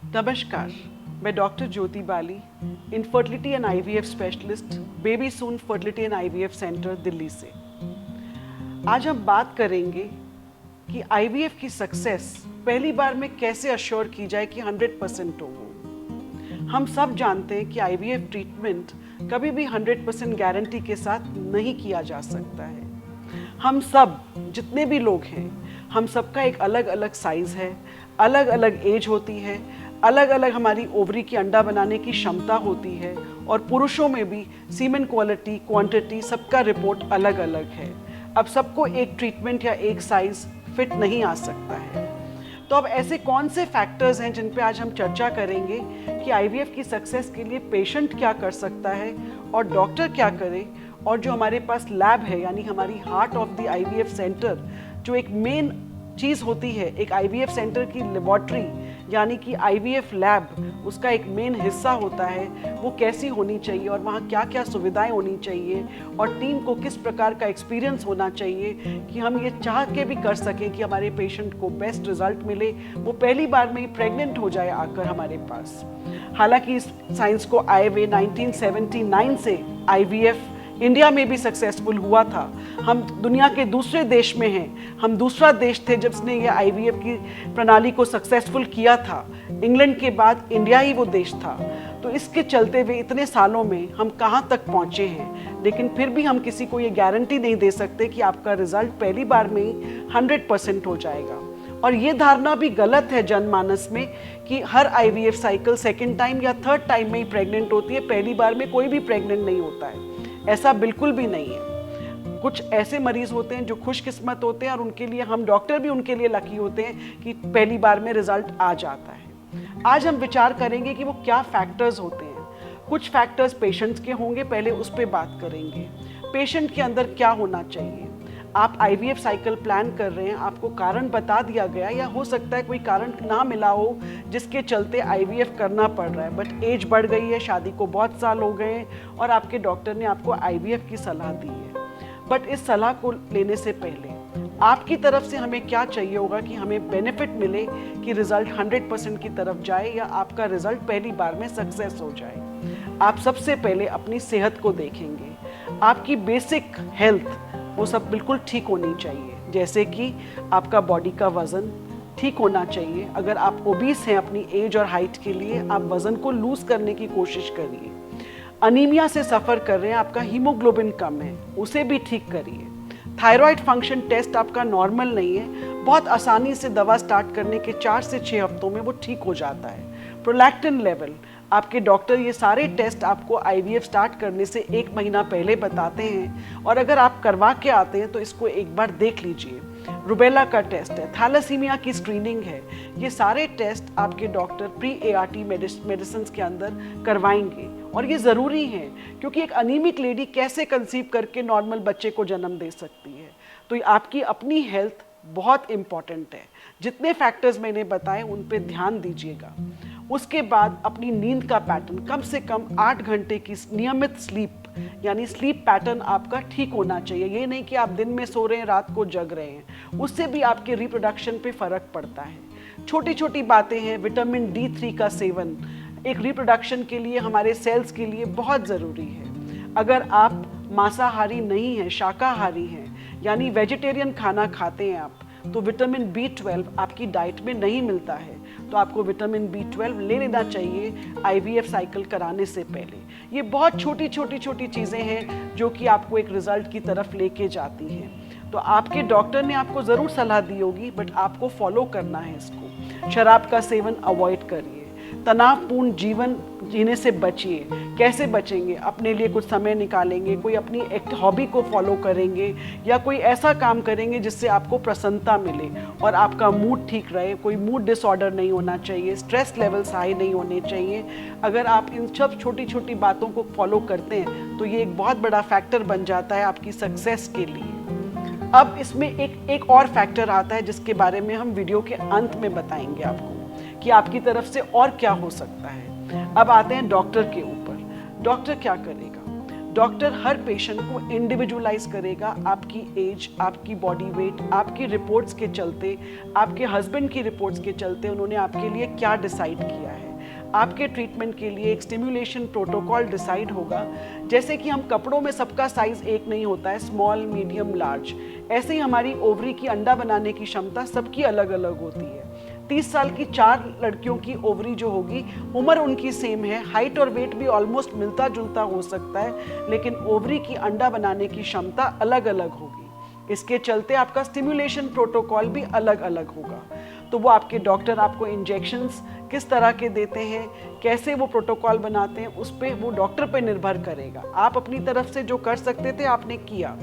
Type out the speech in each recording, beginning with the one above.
नमस्कार, मैं doctor Jyoti Bali, infertility and IVF specialist, baby soon fertility and IVF centre, Delhi से। आज हम बात करेंगे कि आईवीएफ की सक्सेस पहली बार में कैसे अश्योर की जाए कि 100% हो वो। हम सब जानते हैं कि आईवीएफ ट्रीटमेंट कभी भी 100% गारंटी के साथ नहीं किया जा सकता है। हम सब जितने भी लोग हैं, हम सबका एक अलग अलग साइज है, अलग अलग एज होती है, अलग अलग हमारी ओवरी की अंडा बनाने की क्षमता होती है, और पुरुषों में भी सीमेन क्वालिटी, क्वांटिटी, सबका रिपोर्ट अलग अलग है। अब सबको एक ट्रीटमेंट या एक साइज फिट नहीं आ सकता है। तो अब ऐसे कौन से फैक्टर्स हैं जिन पे आज हम चर्चा करेंगे कि आईवीएफ की सक्सेस के लिए पेशेंट क्या कर सकता है और डॉक्टर क्या करे, और जो हमारे पास लैब है यानी हमारी heart of the IVF centre, जो एक मेन चीज़ होती है एक आईवीएफ सेंटर की लेबॉर्ट्री यानी कि आईवीएफ लैब, उसका एक मेन हिस्सा होता है, वो कैसी होनी चाहिए और वहाँ क्या क्या सुविधाएं होनी चाहिए और टीम को किस प्रकार का एक्सपीरियंस होना चाहिए कि हम ये चाह के भी कर सकें कि हमारे पेशेंट को बेस्ट रिजल्ट मिले, वो पहली बार में ही प्रेग्नेंट हो जाए आकर हमारे पास। हालांकि इस साइंस को आए हुए 1979 से आईवीएफ इंडिया में भी सक्सेसफुल हुआ था। हम दुनिया के दूसरे देश में हैं, हम दूसरा देश थे जिसने ये आईवीएफ की प्रणाली को सक्सेसफुल किया था। इंग्लैंड के बाद इंडिया ही वो देश था। तो इसके चलते हुए इतने सालों में हम कहाँ तक पहुँचे हैं, लेकिन फिर भी हम किसी को ये गारंटी नहीं दे सकते कि आपका रिजल्ट पहली बार में ही 100% हो जाएगा। और ये धारणा भी गलत है जनमानस में कि हर आईवीएफ साइकिल सेकेंड टाइम या थर्ड टाइम में ही प्रेग्नेंट होती है, पहली बार में कोई भी प्रेग्नेंट नहीं होता है। ऐसा बिल्कुल भी नहीं है। कुछ ऐसे मरीज होते हैं जो खुशकिस्मत होते हैं और उनके लिए हम डॉक्टर भी उनके लिए लकी होते हैं कि पहली बार में रिजल्ट आ जाता है। आज हम विचार करेंगे कि वो क्या फैक्टर्स होते हैं। कुछ फैक्टर्स पेशेंट्स के होंगे, पहले उस पर बात करेंगे। पेशेंट के अंदर क्या होना चाहिए। आप आईवीएफ साइकिल प्लान कर रहे हैं, आपको कारण बता दिया गया, या हो सकता है कोई कारण ना मिला हो जिसके चलते आईवीएफ करना पड़ रहा है, बट एज बढ़ गई है, शादी को बहुत साल हो गए हैं और आपके डॉक्टर ने आपको आईवीएफ की सलाह दी है। बट इस सलाह को लेने से पहले आपकी तरफ से हमें क्या चाहिए होगा कि हमें बेनिफिट मिले कि रिजल्ट 100% की तरफ जाए या आपका रिजल्ट पहली बार में सक्सेस हो जाए। आप सबसे पहले अपनी सेहत को देखेंगे। आपकी बेसिक हेल्थ वो सब बिल्कुल ठीक होनी चाहिए, जैसे कि आपका बॉडी का वज़न ठीक होना चाहिए। अगर आप ओबीस हैं अपनी एज और हाइट के लिए, आप वज़न को लूज करने की कोशिश करिए। अनीमिया से सफ़र कर रहे हैं, आपका हीमोग्लोबिन कम है, उसे भी ठीक करिए। थायराइड फंक्शन टेस्ट आपका नॉर्मल नहीं है, बहुत आसानी से दवा स्टार्ट करने के 4 से 6 हफ्तों में वो ठीक हो जाता है। प्रोलैक्टिन लेवल, आपके डॉक्टर ये सारे टेस्ट आपको आईवीएफ स्टार्ट करने से 1 महीना पहले बताते हैं, और अगर आप करवा के आते हैं तो इसको एक बार देख लीजिए। रुबेला का टेस्ट है, थैलेसीमिया की स्क्रीनिंग है, ये सारे टेस्ट आपके डॉक्टर प्री एआरटी मेडिसिन के अंदर करवाएंगे, और ये ज़रूरी है क्योंकि एक अनीमिक लेडी कैसे कंसीव करके नॉर्मल बच्चे को जन्म दे सकती है। तो आपकी अपनी हेल्थ बहुत इम्पॉर्टेंट है। जितने फैक्टर्स मैंने बताए उन पे ध्यान दीजिएगा। उसके बाद अपनी नींद का पैटर्न, कम से कम 8 घंटे की नियमित स्लीप यानी स्लीप पैटर्न आपका ठीक होना चाहिए। ये नहीं कि आप दिन में सो रहे हैं, रात को जग रहे हैं, उससे भी आपके रिप्रोडक्शन पे फर्क पड़ता है। छोटी छोटी बातें हैं, विटामिन D3 का सेवन एक रिप्रोडक्शन के लिए, हमारे सेल्स के लिए बहुत ज़रूरी है। अगर आप मांसाहारी नहीं हैं, शाकाहारी हैं यानी वेजिटेरियन खाना खाते हैं आप, तो विटामिन B12 आपकी डाइट में नहीं मिलता है, तो आपको विटामिन B12 ले लेना चाहिए आईवीएफ साइकिल कराने से पहले। ये बहुत छोटी छोटी चीज़ें हैं जो कि आपको एक रिजल्ट की तरफ लेके जाती हैं। तो आपके डॉक्टर ने आपको ज़रूर सलाह दी होगी, बट आपको फॉलो करना है इसको। शराब का सेवन अवॉइड करिए। तनावपूर्ण जीवन जीने से बचिए। कैसे बचेंगे? अपने लिए कुछ समय निकालेंगे, कोई अपनी एक हॉबी को फॉलो करेंगे, या कोई ऐसा काम करेंगे जिससे आपको प्रसन्नता मिले और आपका मूड ठीक रहे। कोई मूड डिसऑर्डर नहीं होना चाहिए, स्ट्रेस लेवल्स हाई नहीं होने चाहिए। अगर आप इन सब छोटी छोटी बातों को फॉलो करते हैं तो ये एक बहुत बड़ा फैक्टर बन जाता है आपकी सक्सेस के लिए। अब इसमें एक और फैक्टर आता है जिसके बारे में हम वीडियो के अंत में बताएंगे आपको कि आपकी तरफ से और क्या हो सकता है। अब आते हैं डॉक्टर के ऊपर। डॉक्टर क्या करेगा? डॉक्टर हर पेशेंट को इंडिविजुअलाइज करेगा, आपकी एज, आपकी बॉडी वेट, आपकी रिपोर्ट्स के चलते, आपके हस्बैंड की रिपोर्ट्स के चलते उन्होंने आपके लिए क्या डिसाइड किया है। आपके ट्रीटमेंट के लिए एक स्टिम्युलेशन प्रोटोकॉल डिसाइड होगा। जैसे कि हम कपड़ों में सबका साइज एक नहीं होता है, स्मॉल, मीडियम, लार्ज, ऐसे ही हमारी ओवरी की अंडा बनाने की क्षमता सबकी अलग अलग होती है। 30 साल की 4 लड़कियों की ओवरी जो होगी, उम्र उनकी सेम है, हाइट और वेट भी ऑलमोस्ट मिलता जुलता हो सकता है, लेकिन ओवरी की अंडा बनाने की क्षमता अलग अलग होगी। इसके चलते आपका स्टिम्युलेशन प्रोटोकॉल भी अलग अलग होगा। तो वो आपके डॉक्टर आपको इंजेक्शंस किस तरह के देते हैं, कैसे वो प्रोटोकॉल बनाते हैं, उस पर वो डॉक्टर पे निर्भर करेगा। आप अपनी तरफ से जो कर सकते थे आपने किया।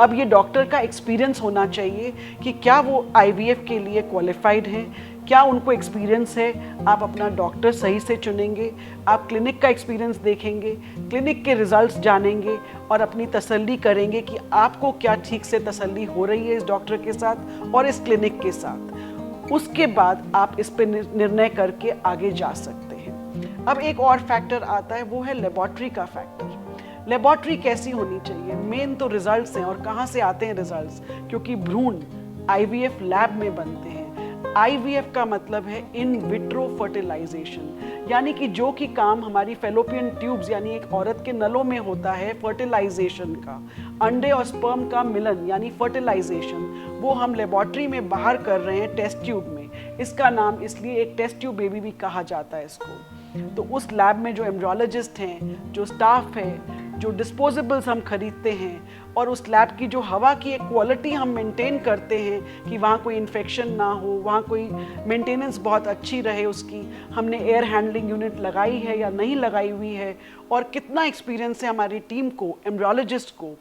अब ये डॉक्टर का एक्सपीरियंस होना चाहिए कि क्या वो आईवीएफ के लिए क्वालिफाइड हैं, क्या उनको एक्सपीरियंस है। आप अपना डॉक्टर सही से चुनेंगे, आप क्लिनिक का एक्सपीरियंस देखेंगे, क्लिनिक के रिजल्ट्स जानेंगे और अपनी तसल्ली करेंगे कि आपको क्या ठीक से तसल्ली हो रही है इस डॉक्टर के साथ और इस क्लिनिक के साथ। उसके बाद आप इस पे निर्णय करके आगे जा सकते हैं। अब एक और फैक्टर आता है, वो है लेबोरेटरी का फैक्टर। लेबोरेटरी कैसी होनी चाहिए? मेन तो रिजल्ट्स हैं, और कहाँ से आते हैं रिजल्ट्स? क्योंकि भ्रूण आईवीएफ लैब में बनते हैं। आईवीएफ का मतलब है इन विट्रो फर्टिलाइजेशन, यानी कि जो कि काम हमारी फेलोपियन ट्यूब्स यानी एक औरत के नलों में होता है फर्टिलाइजेशन का, अंडे और स्पर्म का मिलन यानी फर्टिलाइजेशन, वो हम लेबोरेटरी में बाहर कर रहे हैं टेस्ट ट्यूब में। इसका नाम इसलिए एक टेस्ट ट्यूब बेबी भी कहा जाता है इसको। तो उस लैब में जो एम्ब्रियोलॉजिस्ट हैं, जो स्टाफ है, जो डिस्पोजेबल्स हम खरीदते हैं, और उस लैब की जो हवा की एक क्वालिटी हम मेंटेन करते हैं कि वहाँ कोई इन्फेक्शन ना हो, वहाँ कोई मेंटेनेंस बहुत अच्छी रहे उसकी, हमने एयर हैंडलिंग यूनिट लगाई है या नहीं लगाई हुई है, और कितना एक्सपीरियंस है हमारी टीम को, एम्ब्रियोलॉजिस्ट को,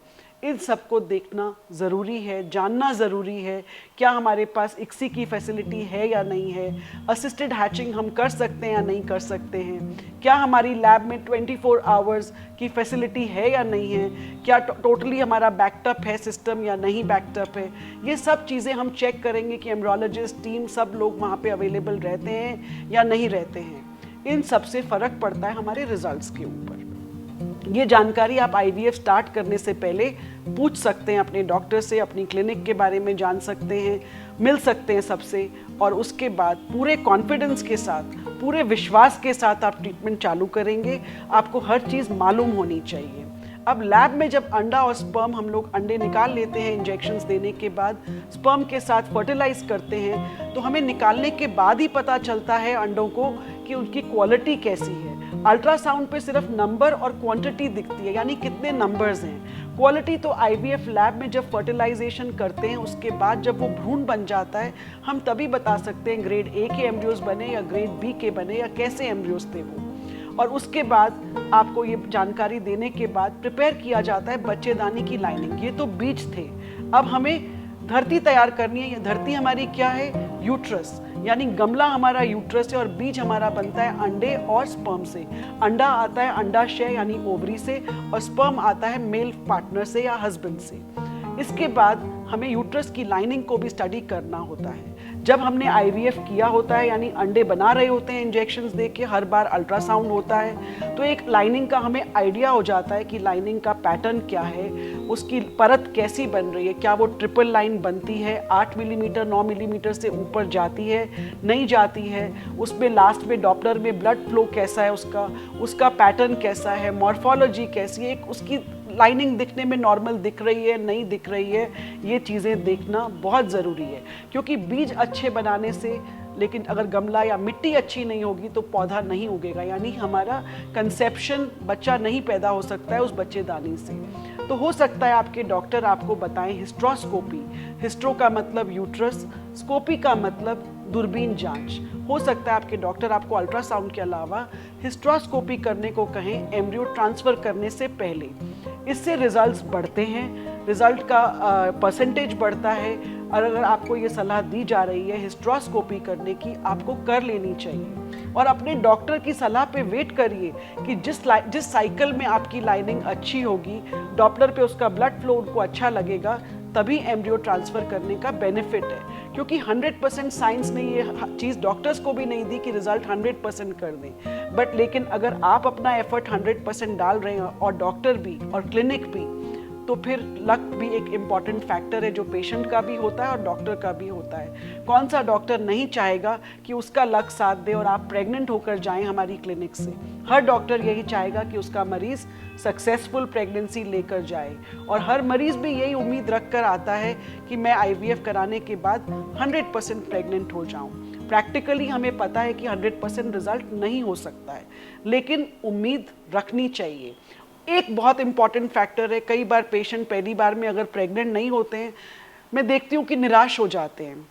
इन सबको देखना ज़रूरी है, जानना ज़रूरी है। क्या हमारे पास इक्सी की फैसिलिटी है या नहीं है, असिस्टेड हैचिंग हम कर सकते हैं या नहीं कर सकते हैं, क्या हमारी लैब में 24 आवर्स की फैसिलिटी है या नहीं है, क्या टोटली हमारा बैकअप है सिस्टम या नहीं बैकअप है। ये सब चीज़ें हम चेक करेंगे कि एम्ब्रियोलॉजिस्ट टीम सब लोग वहाँ पे अवेलेबल रहते हैं या नहीं रहते हैं। इन सब से फ़र्क पड़ता है हमारे रिजल्ट्स के ऊपर। ये जानकारी आप आईवीएफ स्टार्ट करने से पहले पूछ सकते हैं अपने डॉक्टर से, अपनी क्लिनिक के बारे में जान सकते हैं, मिल सकते हैं सबसे, और उसके बाद पूरे कॉन्फिडेंस के साथ, पूरे विश्वास के साथ आप ट्रीटमेंट चालू करेंगे। आपको हर चीज़ मालूम होनी चाहिए। अब लैब में जब अंडा और स्पर्म हम लोग अंडे निकाल लेते हैं इंजेक्शंस देने के बाद, स्पर्म के साथ फर्टिलाइज करते हैं, तो हमें निकालने के बाद ही पता चलता है अंडों को कि उनकी क्वालिटी कैसी है। अल्ट्रासाउंड पे सिर्फ नंबर और क्वांटिटी दिखती है, यानी कितने नंबर्स हैं। क्वालिटी तो आईवीएफ लैब में जब फर्टिलाइजेशन करते हैं उसके बाद जब वो भ्रूण बन जाता है, हम तभी बता सकते हैं ग्रेड ए के एम्ब्रियोज बने या ग्रेड बी के बने या कैसे एम्ब्रियोज थे वो। और उसके बाद आपको ये जानकारी देने के बाद प्रिपेयर किया जाता है बच्चेदानी की लाइनिंग। ये तो बीज थे, अब हमें धरती तैयार करनी है। ये धरती हमारी क्या है? यूट्रस, यानी गमला हमारा यूट्रस है और बीज हमारा बनता है अंडे और स्पर्म से। अंडा आता है अंडाशय यानी ओवरी से, और स्पर्म आता है मेल पार्टनर से या हस्बैंड से। इसके बाद हमें यूट्रस की लाइनिंग को भी स्टडी करना होता है। जब हमने आईवीएफ किया होता है, यानी अंडे बना रहे होते हैं इंजेक्शंस दे के, हर बार अल्ट्रासाउंड होता है, तो एक लाइनिंग का हमें आइडिया हो जाता है कि लाइनिंग का पैटर्न क्या है, उसकी परत कैसी बन रही है, क्या वो ट्रिपल लाइन बनती है, 8 मिलीमीटर 9 मिलीमीटर से ऊपर जाती है, नहीं जाती है, उसमें लास्ट में डॉपलर में ब्लड फ्लो कैसा है, उसका पैटर्न कैसा है, मॉर्फोलॉजी कैसी है, उसकी लाइनिंग दिखने में नॉर्मल दिख रही है, नहीं दिख रही है, ये चीज़ें देखना बहुत ज़रूरी है। क्योंकि बीज अच्छे बनाने से, लेकिन अगर गमला या मिट्टी अच्छी नहीं होगी तो पौधा नहीं उगेगा, यानी हमारा कंसेप्शन, बच्चा नहीं पैदा हो सकता है उस बच्चेदानी से। तो हो सकता है आपके डॉक्टर आपको बताएं हिस्ट्रोस्कोपी, हिस्ट्रो का मतलब यूट्रस, स्कोपी का मतलब दूरबीन जांच। हो सकता है आपके डॉक्टर आपको अल्ट्रासाउंड के अलावा हिस्ट्रोस्कोपी करने को कहें एम्ब्रियो ट्रांसफ़र करने से पहले। इससे रिजल्ट्स बढ़ते हैं, रिजल्ट का परसेंटेज बढ़ता है, और अगर आपको ये सलाह दी जा रही है हिस्ट्रोस्कोपी करने की, आपको कर लेनी चाहिए। और अपने डॉक्टर की सलाह पे वेट करिए कि जिस साइकिल में आपकी लाइनिंग अच्छी होगी, डॉपलर पे उसका ब्लड फ्लो उनको अच्छा लगेगा, तभी एम्ब्रियो ट्रांसफ़र करने का बेनिफिट है। क्योंकि 100% साइंस ने ये चीज़ डॉक्टर्स को भी नहीं दी कि रिजल्ट 100% कर दें, बट लेकिन अगर आप अपना एफर्ट 100% डाल रहे हैं और डॉक्टर भी और क्लिनिक भी, तो फिर लक भी एक इम्पॉर्टेंट फैक्टर है जो पेशेंट का भी होता है और डॉक्टर का भी होता है। कौन सा डॉक्टर नहीं चाहेगा कि उसका लक साथ दे और आप प्रेग्नेंट होकर जाएं हमारी क्लिनिक से। हर डॉक्टर यही चाहेगा कि उसका मरीज़ सक्सेसफुल प्रेगनेंसी लेकर जाए, और हर मरीज़ भी यही उम्मीद रख कर आता है कि मैं IVF कराने के बाद 100% प्रेग्नेंट हो जाऊं। प्रैक्टिकली हमें पता है कि 100% रिजल्ट नहीं हो सकता है, लेकिन उम्मीद रखनी चाहिए। एक बहुत इंपॉर्टेंट फैक्टर है, कई बार पेशेंट पहली बार में अगर प्रेग्नेंट नहीं होते हैं, मैं देखती हूँ कि निराश हो जाते हैं।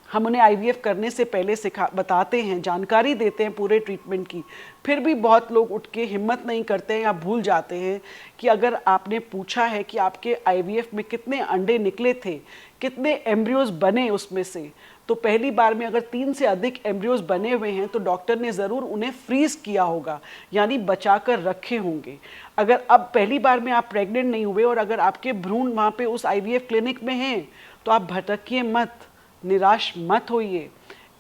हम उन्हें IVF करने से पहले बताते हैं, जानकारी देते हैं पूरे ट्रीटमेंट की, फिर भी बहुत लोग उठ के हिम्मत नहीं करते हैं या भूल जाते हैं कि अगर आपने पूछा है कि आपके IVF में कितने अंडे निकले थे, कितने एम्ब्रियोज बने उसमें से, तो पहली बार में अगर 3 से अधिक एम्ब्रियोज बने हुए हैं तो डॉक्टर ने ज़रूर उन्हें फ्रीज किया होगा, यानी बचा कर रखे होंगे। अगर अब पहली बार में आप प्रेग्नेंट नहीं हुए और अगर आपके भ्रूण वहाँ पे उस IVF क्लिनिक में हैं, तो आप भटकिए मत, निराश मत होइए।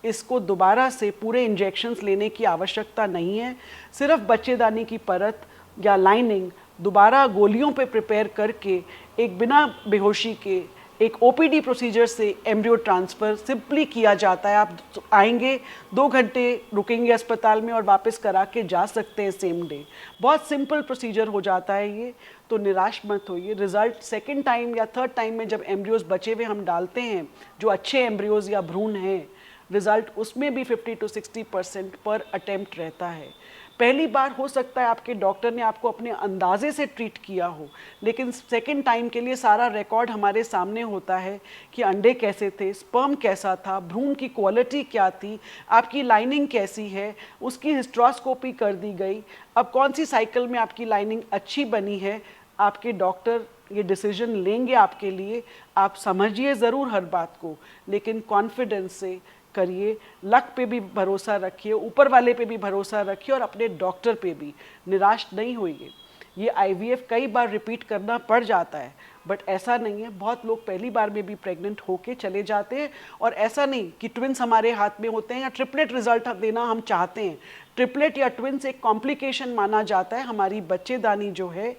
इसको दोबारा से पूरे इंजेक्शन्स लेने की आवश्यकता नहीं है। सिर्फ बच्चेदानी की परत या लाइनिंग दोबारा गोलियों पे प्रिपेयर करके एक बिना बेहोशी के एक OPD प्रोसीजर से एम्ब्रियो ट्रांसफ़र सिंपली किया जाता है। आप आएंगे, 2 घंटे रुकेंगे अस्पताल में और वापस करा के जा सकते हैं सेम डे। बहुत सिंपल प्रोसीजर हो जाता है ये, तो निराश मत होइए। रिज़ल्ट सेकंड टाइम या थर्ड टाइम में जब एम्ब्रियोज बचे हुए हम डालते हैं, जो अच्छे एम्ब्रियोज या भ्रूण हैं, रिज़ल्ट उसमें भी 50 to 60% पर अटेम्प्ट रहता है। पहली बार हो सकता है आपके डॉक्टर ने आपको अपने अंदाजे से ट्रीट किया हो, लेकिन सेकंड टाइम के लिए सारा रिकॉर्ड हमारे सामने होता है कि अंडे कैसे थे, स्पर्म कैसा था, भ्रूण की क्वालिटी क्या थी, आपकी लाइनिंग कैसी है, उसकी हिस्ट्रोस्कोपी कर दी गई, अब कौन सी साइकिल में आपकी लाइनिंग अच्छी बनी है। आपके डॉक्टर ये डिसीजन लेंगे आपके लिए। आप समझिए ज़रूर हर बात को, लेकिन कॉन्फिडेंस से करिए, लक पे भी भरोसा रखिए, ऊपर वाले पे भी भरोसा रखिए और अपने डॉक्टर पे भी। निराश नहीं होइए। ये IVF कई बार रिपीट करना पड़ जाता है, बट ऐसा नहीं है। बहुत लोग पहली बार में भी प्रेग्नेंट होके चले जाते हैं, और ऐसा नहीं कि ट्विंस हमारे हाथ में होते हैं या ट्रिपलेट रिजल्ट देना हम चाहते हैं। ट्रिपलेट या ट्विंस एक कॉम्प्लिकेशन माना जाता है। हमारी बच्चेदानी जो है,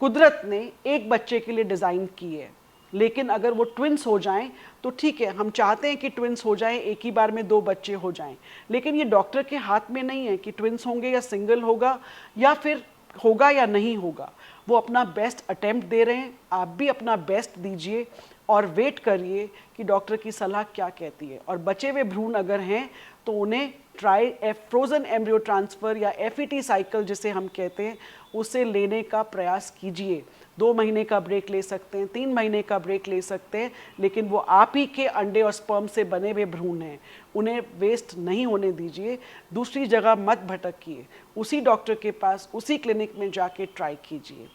कुदरत ने एक बच्चे के लिए डिज़ाइन की है, लेकिन अगर वो ट्विंस हो जाएं तो ठीक है, हम चाहते हैं कि ट्विंस हो जाएं, एक ही बार में 2 बच्चे हो जाएं, लेकिन ये डॉक्टर के हाथ में नहीं है कि ट्विंस होंगे या सिंगल होगा या फिर होगा या नहीं होगा। वो अपना बेस्ट अटेम्प्ट दे रहे हैं, आप भी अपना बेस्ट दीजिए और वेट करिए कि डॉक्टर की सलाह क्या कहती है। और बचे हुए भ्रूण अगर हैं तो उन्हें फ्रोजन एम्ब्रियो ट्रांसफ़र या FET साइकिल जिसे हम कहते हैं, उसे लेने का प्रयास कीजिए। 2 महीने का ब्रेक ले सकते हैं, 3 महीने का ब्रेक ले सकते हैं, लेकिन वो आप ही के अंडे और स्पर्म से बने हुए भ्रूण हैं, उन्हें वेस्ट नहीं होने दीजिए। दूसरी जगह मत भटकिए, उसी डॉक्टर के पास, उसी क्लिनिक में जाके ट्राई कीजिए।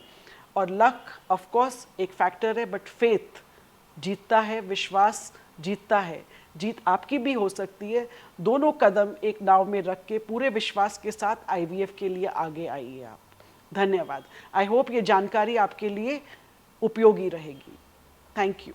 और लक ऑफ कोर्स एक फैक्टर है, बट फेथ जीतता है, विश्वास जीतता है। जीत आपकी भी हो सकती है। दोनों कदम एक नाव में रख के पूरे विश्वास के साथ IVF के लिए आगे आइए आप। धन्यवाद। आई होप ये जानकारी आपके लिए उपयोगी रहेगी। Thank you.